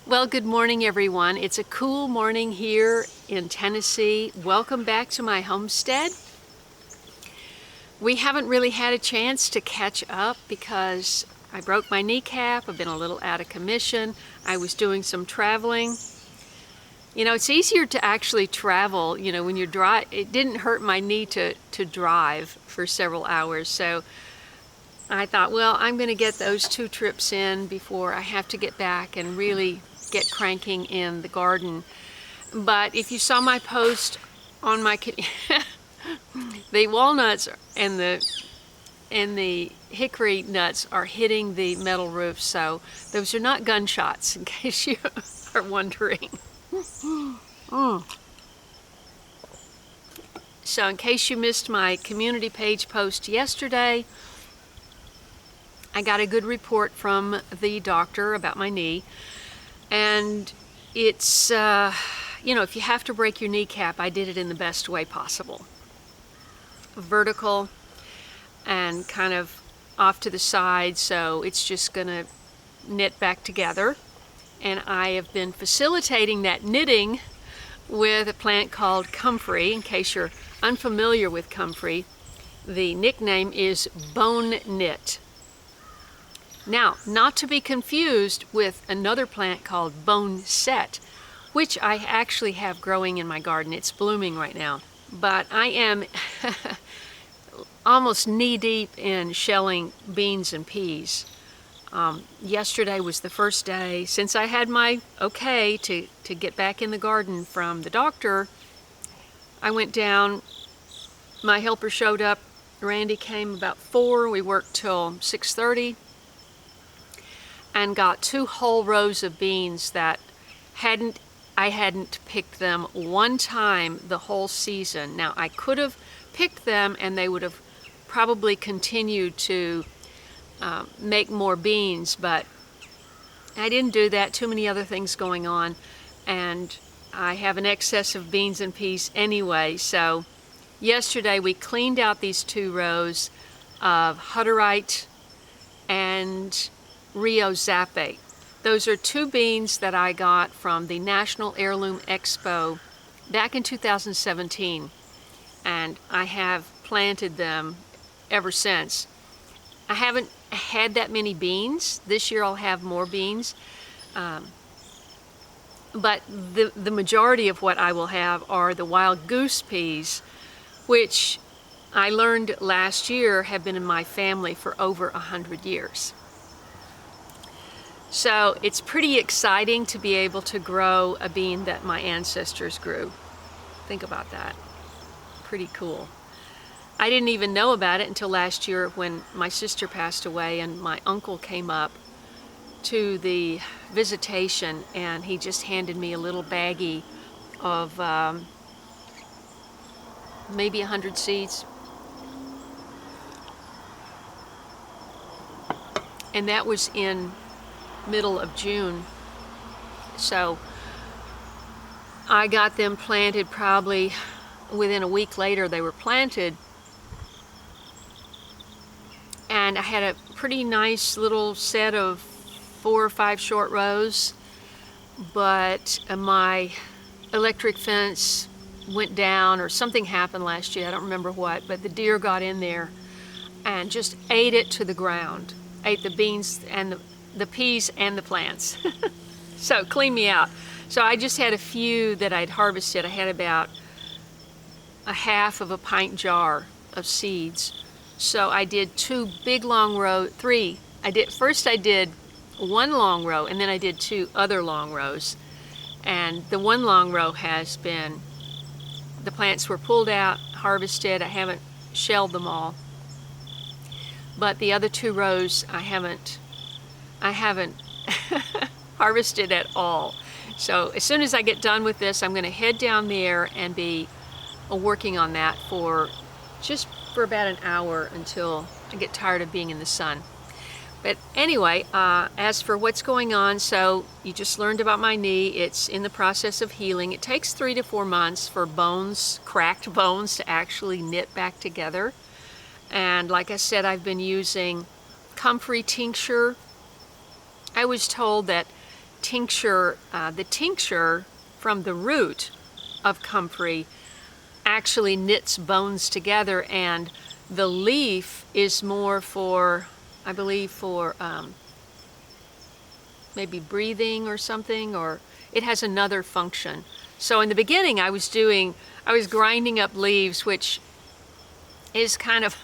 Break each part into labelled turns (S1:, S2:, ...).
S1: Well, good morning, everyone. It's a cool morning here in Tennessee. Welcome back to my homestead. We haven't really had a chance to catch up because I broke my kneecap. I've been a little out of commission. I was doing some traveling. You know, it's easier to actually travel, when you're dry. It didn't hurt my knee to drive for several hours. So I thought, well, I'm going to get those 2 trips in before I have to get back and really get cranking in the garden. But if you saw my post on my the walnuts and the hickory nuts are hitting the metal roof, so those are not gunshots, in case you are wondering. So in case you missed my community page post yesterday, I got a good report from the doctor about my knee. And it's, if you have to break your kneecap, I did it in the best way possible. Vertical and kind of off to the side, so it's just going to knit back together. And I have been facilitating that knitting with a plant called comfrey. In case you're unfamiliar with comfrey, the nickname is bone knit. Now, not to be confused with another plant called bone set, which I actually have growing in my garden. It's blooming right now. But I am almost knee-deep in shelling beans and peas. Yesterday was the first day since I had my okay to get back in the garden from the doctor. I went down, my helper showed up, Randy came about 4, we worked till 6:30. And got 2 whole rows of beans that I hadn't picked them one time the whole season. Now, I could have picked them and they would have probably continued to make more beans, but I didn't do that. Too many other things going on, and I have an excess of beans and peas anyway. So yesterday we cleaned out these 2 rows of Hutterite and Rio Zappe. Those are 2 beans that I got from the National Heirloom Expo back in 2017, and I have planted them ever since. I haven't had that many beans. This year I'll have more beans, but the majority of what I will have are the wild goose peas, which I learned last year have been in my family for over 100 years. So it's pretty exciting to be able to grow a bean that my ancestors grew. Think about that. Pretty cool. I didn't even know about it until last year when my sister passed away and my uncle came up to the visitation, and he just handed me a little baggie of maybe 100 seeds. And that was in middle of June. So I got them planted probably within a week later. They were planted, and I had a pretty nice little set of 4 or 5 short rows, but my electric fence went down or something happened last year. I don't remember what, but the deer got in there and just ate it to the ground, ate the beans and the peas and the plants. So clean me out. So I just had a few that I'd harvested. I had about a half of a pint jar of seeds. So I did 2 big long rows, 3. First I did 1 long row, and then I did 2 other long rows. And the 1 long row has been, the plants were pulled out, harvested. I haven't shelled them all. But the other 2 rows I haven't harvested at all. So as soon as I get done with this, I'm going to head down there and be working on that for about an hour until I get tired of being in the sun. But anyway, as for what's going on, so you just learned about my knee. It's in the process of healing. It takes 3 to 4 months for cracked bones, to actually knit back together. And like I said, I've been using comfrey tincture. I was told that tincture, the tincture from the root of comfrey actually knits bones together, and the leaf is more for, I believe, for maybe breathing or something, or it has another function. So in the beginning I was grinding up leaves, which is kind of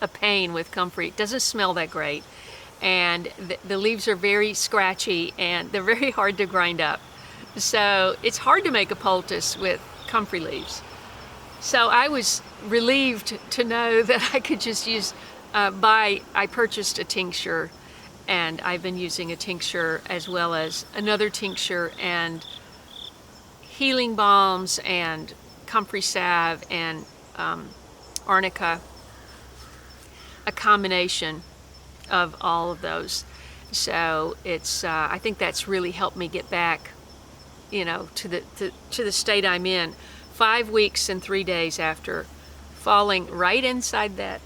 S1: a pain with comfrey. It doesn't smell that great, and the leaves are very scratchy and they're very hard to grind up. So it's hard to make a poultice with comfrey leaves. So I was relieved to know that I could just use, I purchased a tincture, and I've been using a tincture as well as another tincture and healing balms and comfrey salve and arnica, a combination of all of those. So it's, I think that's really helped me get back, you know, to the state I'm in 5 weeks and 3 days after falling right inside that.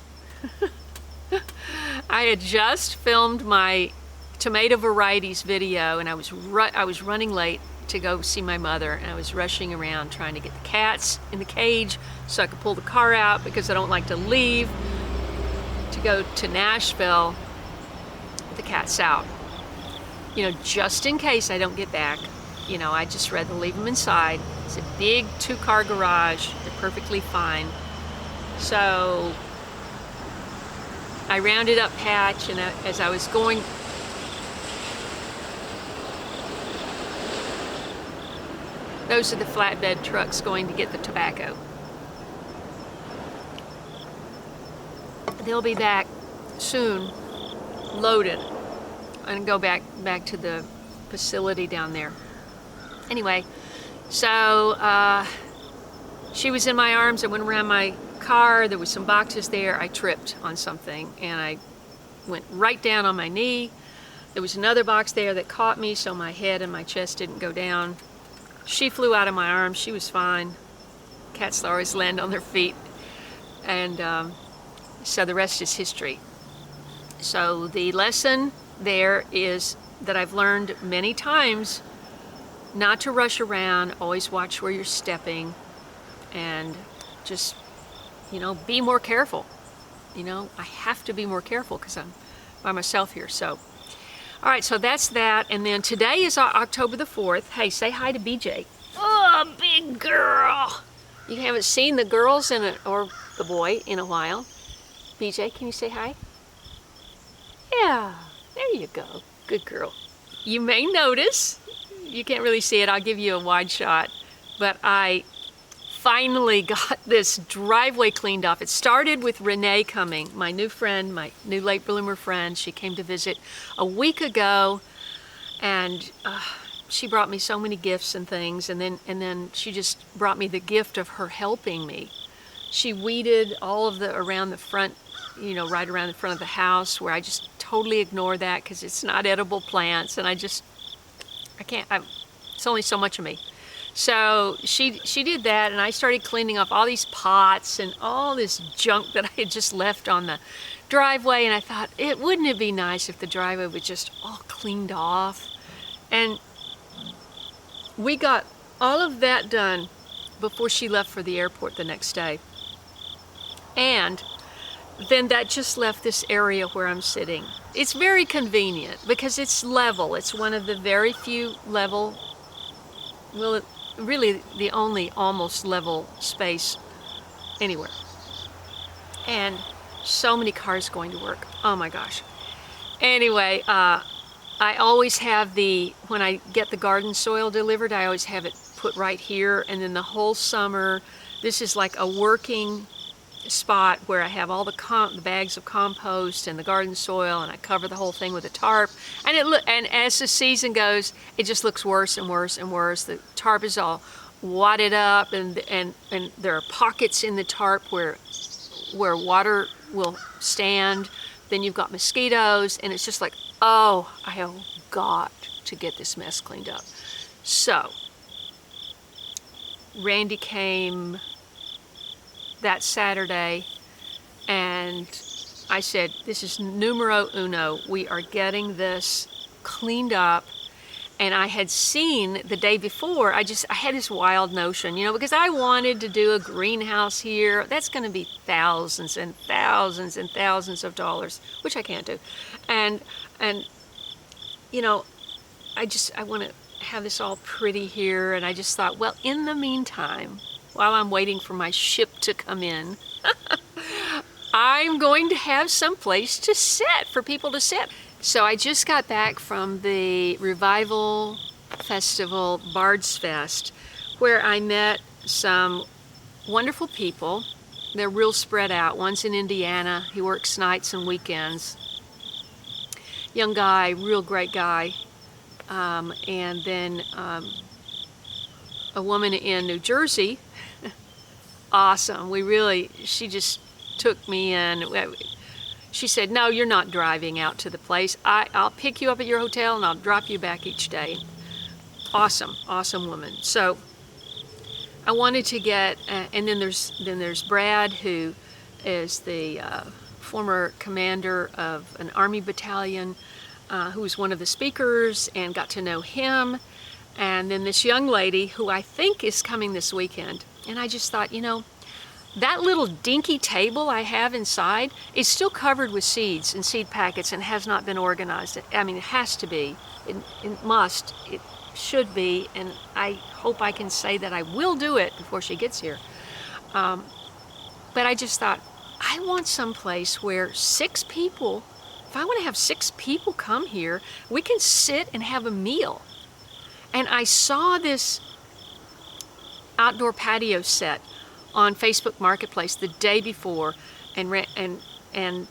S1: I had just filmed my tomato varieties video, and I was running late to go see my mother, and I was rushing around trying to get the cats in the cage so I could pull the car out, because I don't like to leave to go to Nashville with the cats out. You know, just in case I don't get back, you know, I just rather leave them inside. It's a big 2-car garage. They're perfectly fine. So I rounded up Patch, and as I was going, those are the flatbed trucks going to get the tobacco. They'll be back soon, loaded, and go back to the facility down there. Anyway, so she was in my arms. I went around my car. There was some boxes there. I tripped on something, and I went right down on my knee. There was another box there that caught me, so my head and my chest didn't go down. She flew out of my arms. She was fine. Cats always land on their feet. And so the rest is history. So the lesson there is that I've learned many times not to rush around, always watch where you're stepping, and just, you know, be more careful. You know, I have to be more careful because I'm by myself here. So, all right, so that's that. And then today is October the 4th. Hey, say hi to BJ. Oh, big girl. You haven't seen the girls or the boy in a while. BJ, can you say hi? Yeah, there you go. Good girl. You may notice, you can't really see it, I'll give you a wide shot, but I finally got this driveway cleaned off. It started with Renee coming, my new friend, my new late bloomer friend. She came to visit a week ago, and she brought me so many gifts and things, and then she just brought me the gift of her helping me. She weeded all of the around the front, you know, right around the front of the house, where I just totally ignore that because it's not edible plants, and I can't, it's only so much of me. So she did that, and I started cleaning up all these pots and all this junk that I had just left on the driveway, and I thought, wouldn't it be nice if the driveway was just all cleaned off? And we got all of that done before she left for the airport the next day. And then that just left this area where I'm sitting. It's very convenient because it's level. It's one of the very few level, well, really the only almost level space anywhere. And so many cars going to work. Oh my gosh. Anyway, I always have when I get the garden soil delivered, I always have it put right here. And then the whole summer, this is like a working spot where I have all the bags of compost and the garden soil, and I cover the whole thing with a tarp. And as the season goes, it just looks worse and worse and worse. The tarp is all wadded up, and there are pockets in the tarp where water will stand. Then you've got mosquitoes, and it's just like, oh, I have got to get this mess cleaned up. So Randy came that Saturday, and I said, this is numero uno. We are getting this cleaned up, And I had seen the day before, I had this wild notion, because I wanted to do a greenhouse here. That's going to be thousands and thousands and thousands of dollars, which I can't do. And I want to have this all pretty here. And I just thought, well, in the meantime, while I'm waiting for my ship to come in, I'm going to have some place to sit, for people to sit. So I just got back from the Revival Festival, Bard's Fest, where I met some wonderful people. They're real spread out. One's in Indiana. He works nights and weekends. Young guy, real great guy. And then a woman in New Jersey. Awesome. She just took me in. She said, no, you're not driving out to the place. I'll pick you up at your hotel and I'll drop you back each day. Awesome, awesome woman. So I wanted to get, and then there's Brad, who is the former commander of an Army battalion, who was one of the speakers, and got to know him. And then this young lady who I think is coming this weekend. And I just thought, that little dinky table I have inside is still covered with seeds and seed packets and has not been organized. I mean, it has to be. It should be, and I hope I can say that I will do it before she gets here. But I just thought, I want some place where if I want to have 6 people come here, we can sit and have a meal. And I saw this outdoor patio set on Facebook Marketplace the day before, and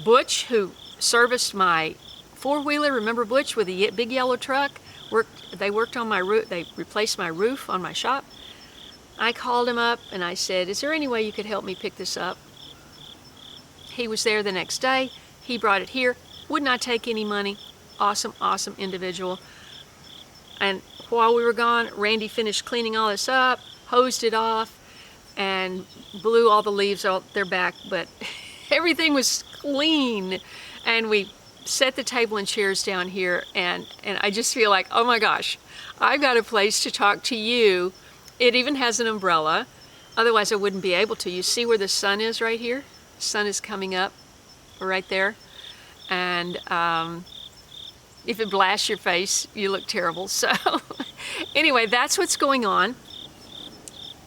S1: Butch, who serviced my 4-wheeler, remember Butch with the big yellow truck? They worked on my roof. They replaced my roof on my shop. I called him up and I said, is there any way you could help me pick this up? He was there the next day. He brought it here. Would not take any money. Awesome, awesome individual. And while we were gone, Randy finished cleaning all this up, hosed it off, and blew all the leaves out their back, but everything was clean. And we set the table and chairs down here, and I just feel like, oh my gosh, I've got a place to talk to you. It even has an umbrella. Otherwise I wouldn't be able to. You see where the sun is right here? The sun is coming up right there. And if it blasts your face, you look terrible. So anyway, that's what's going on.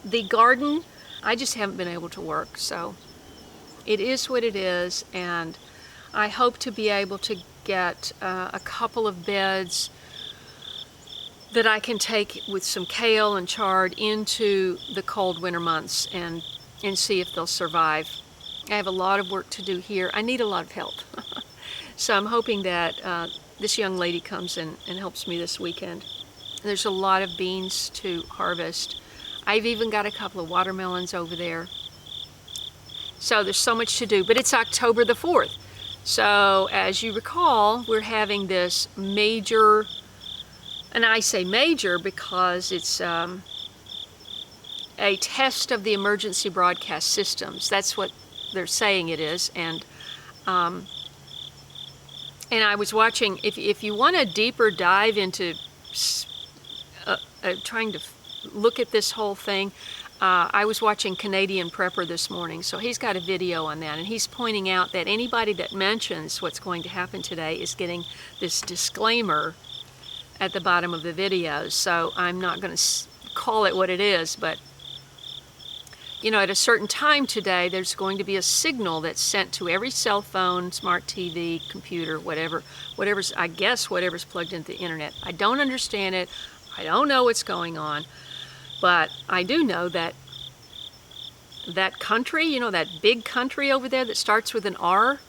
S1: The garden, I just haven't been able to work, so it is what it is, and I hope to be able to get a couple of beds that I can take with some kale and chard into the cold winter months and see if they'll survive. I have a lot of work to do here. I need a lot of help. So I'm hoping that this young lady comes in and helps me this weekend. There's a lot of beans to harvest. I've even got a couple of watermelons over there. So there's so much to do, but it's October the 4th. So as you recall, we're having this major, and I say major because it's a test of the emergency broadcast systems. That's what they're saying it is. And I was watching, if you want a deeper dive into trying to look at this whole thing, I was watching Canadian Prepper this morning, so he's got a video on that, and he's pointing out that anybody that mentions what's going to happen today is getting this disclaimer at the bottom of the video. So I'm not going to call it what it is, but at a certain time today, there's going to be a signal that's sent to every cell phone, smart TV, computer, whatever's plugged into the internet. I don't understand it. I don't know what's going on. But I do know that country, that big country over there that starts with an R,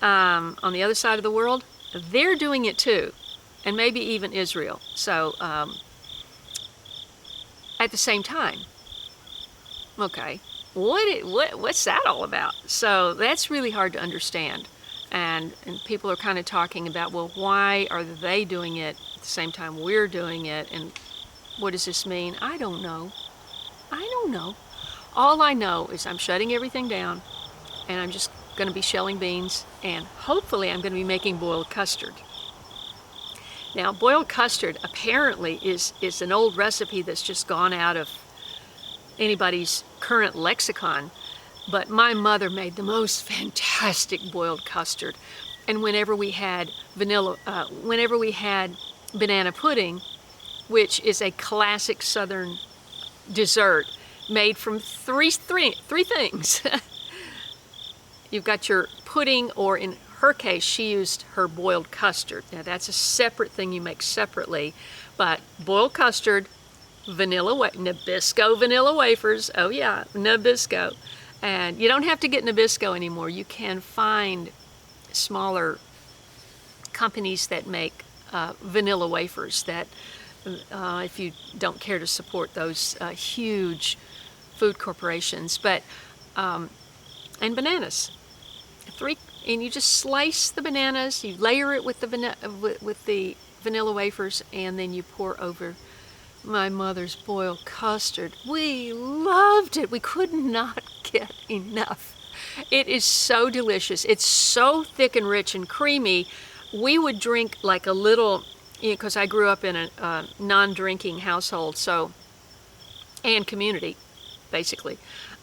S1: on the other side of the world, they're doing it too. And maybe even Israel. So, at the same time. Okay, what's that all about? So that's really hard to understand. And people are kind of talking about, well, why are they doing it at the same time we're doing it? And what does this mean? I don't know. All I know is I'm shutting everything down, and I'm just going to be shelling beans, and hopefully I'm going to be making boiled custard. Now, boiled custard apparently is an old recipe that's just gone out of anybody's current lexicon, but my mother made the most fantastic boiled custard. And whenever we had banana pudding, which is a classic Southern dessert made from three things. You've got your pudding, or in her case, she used her boiled custard. Now that's a separate thing you make separately, but boiled custard, Nabisco vanilla wafers, oh yeah, Nabisco. And you don't have to get Nabisco anymore. You can find smaller companies that make vanilla wafers that, if you don't care to support those huge food corporations, but and bananas. And you just slice the bananas, you layer it with the vanilla wafers, and then you pour over my mother's boiled custard. We loved it. We could not get enough. It is so delicious. It's so thick and rich and creamy. We would drink like a little, because I grew up in a non-drinking household, so, and community, basically.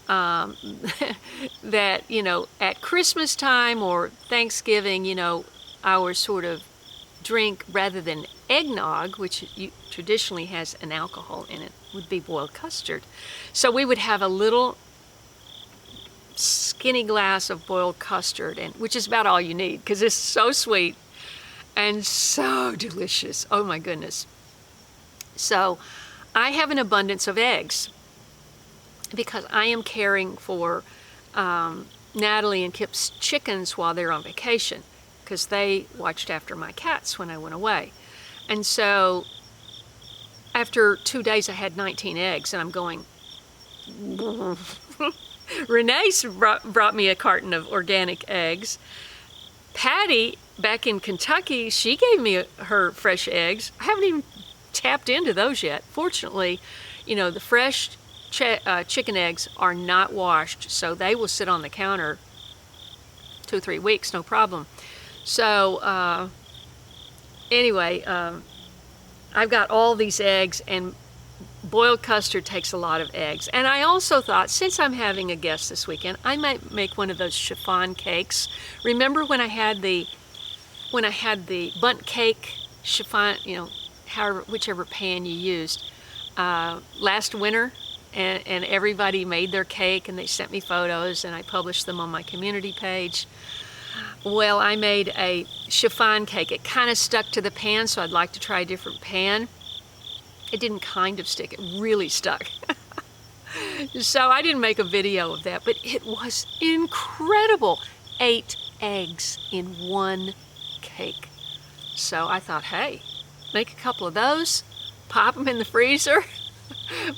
S1: That, at Christmas time or Thanksgiving, our sort of drink, rather than eggnog, which traditionally has an alcohol in it, would be boiled custard. So we would have a little skinny glass of boiled custard, which is about all you need, because it's so sweet and so delicious. Oh my goodness. So I have an abundance of eggs, because I am caring for Natalie and Kip's chickens while they're on vacation, because they watched after my cats when I went away. And so after 2 days I had 19 eggs, and I'm going, Renee brought me a carton of organic eggs. Patty, back in Kentucky, she gave me her fresh eggs. I haven't even tapped into those yet. Fortunately, the fresh chicken eggs are not washed, so they will sit on the counter 2 or 3 weeks, no problem. So anyway, I've got all these eggs, and boiled custard takes a lot of eggs. And I also thought, since I'm having a guest this weekend, I might make one of those chiffon cakes. Remember when I had the bundt cake chiffon, whichever pan you used, last winter? And everybody made their cake, and they sent me photos, and I published them on my community page. Well, I made a chiffon cake. It kind of stuck to the pan, so I'd like to try a different pan. It didn't kind of stick, it really stuck. So I didn't make a video of that, but it was incredible. 8 eggs in one cake. So I thought, hey, make a couple of those, pop them in the freezer,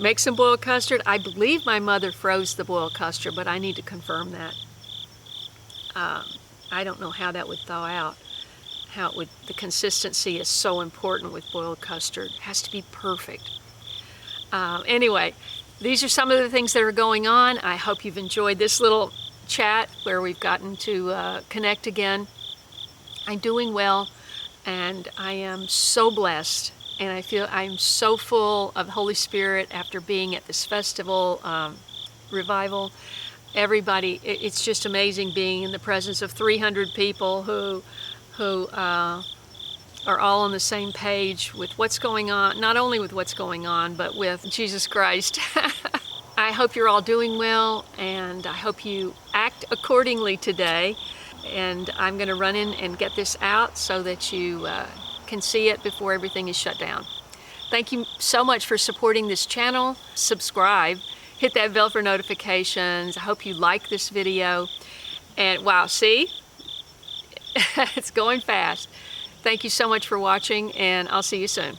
S1: make some boiled custard. I believe my mother froze the boiled custard, but I need to confirm that. I don't know how that would thaw out. The consistency is so important with boiled custard. It has to be perfect. Anyway, these are some of the things that are going on. I hope you've enjoyed this little chat where we've gotten to connect again. I'm doing well, and I am so blessed. And I feel I'm so full of the Holy Spirit after being at this festival, revival. Everybody, it's just amazing being in the presence of 300 people who are all on the same page with what's going on, not only with what's going on, but with Jesus Christ. I hope you're all doing well, and I hope you act accordingly today. And I'm going to run in and get this out so that you can see it before everything is shut down. Thank you so much for supporting this channel. Subscribe, hit that bell for notifications. I hope you like this video. And wow, see? It's going fast. Thank you so much for watching, and I'll see you soon.